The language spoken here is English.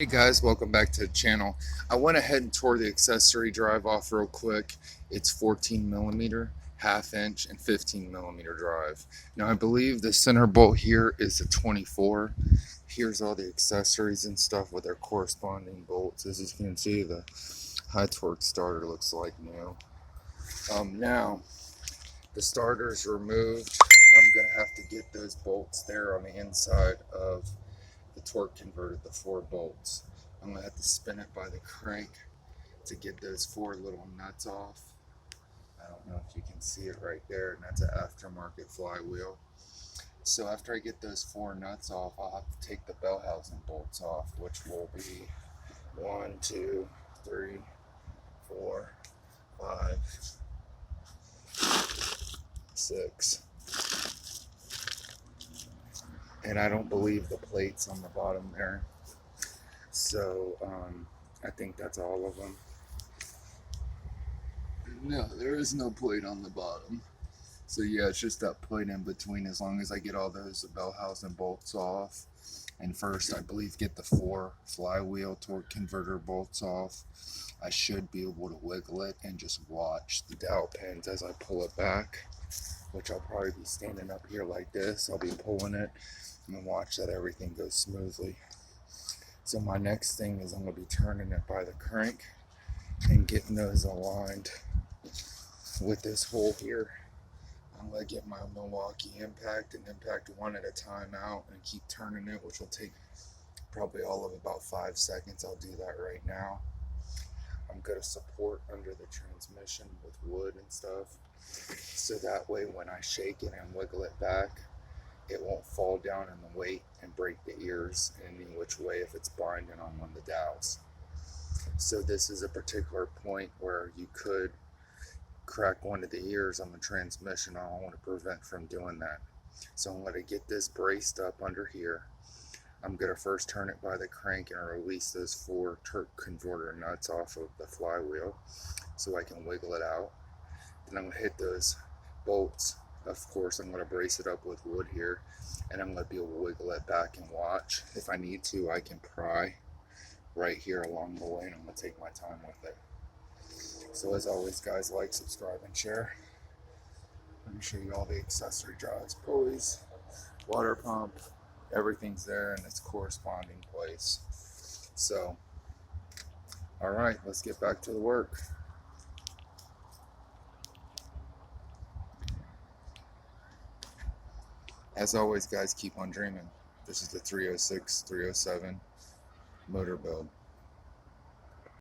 Hey guys, welcome back to the channel. I went ahead and tore the accessory drive off real quick. It's 14 millimeter, half inch, and 15 millimeter drive. Now I believe the center bolt here is a 24. Here's all the accessories and stuff with their corresponding bolts. As you can see, the high torque starter looks like new. Now the starter's removed. I'm gonna have to get those bolts there on the inside of the torque converter, the 4 bolts. I'm gonna have to spin it by the crank to get those 4 little nuts off. I don't know if you can see it right there, and that's an aftermarket flywheel. So after I get those 4 nuts off, I'll have to take the bell housing bolts off, which will be 1, 2, 3, 4, 5, 6. And I don't believe the plates on the bottom there. So I think that's all of them. No, there is no plate on the bottom. So yeah, it's just that plate in between. As long as I get all those bell housing bolts off, and first I believe get the 4 flywheel torque converter bolts off, I should be able to wiggle it and just watch the dowel pins as I pull it back, which I'll probably be standing up here like this. I'll be pulling it and watch that everything goes smoothly. So my next thing is I'm going to be turning it by the crank and getting those aligned with this hole here. I'm going to get my Milwaukee impact and impact one at a time out and keep turning it, which will take probably all of about 5 seconds. I'll do that right now. I'm going to support under the transmission with wood and stuff, so that way when I shake it and wiggle it back, it won't fall down in the weight and break the ears any which way if it's binding on one of the dowels. So this is a particular point where you could crack one of the ears on the transmission. I don't want to prevent from doing that. So I'm going to get this braced up under here. I'm going to first turn it by the crank and release those 4 torque converter nuts off of the flywheel so I can wiggle it out. Then I'm going to hit those bolts. Of course, I'm going to brace it up with wood here, and I'm going to be able to wiggle it back and watch. If I need to, I can pry right here along the way, and I'm going to take my time with it. So as always, guys, like, subscribe, and share. Let me show you all the accessory drives, pulleys, water pump, everything's there in its corresponding place. So, all right, let's get back to the work. As always, guys, keep on dreaming. This is the 306, 307 motor build.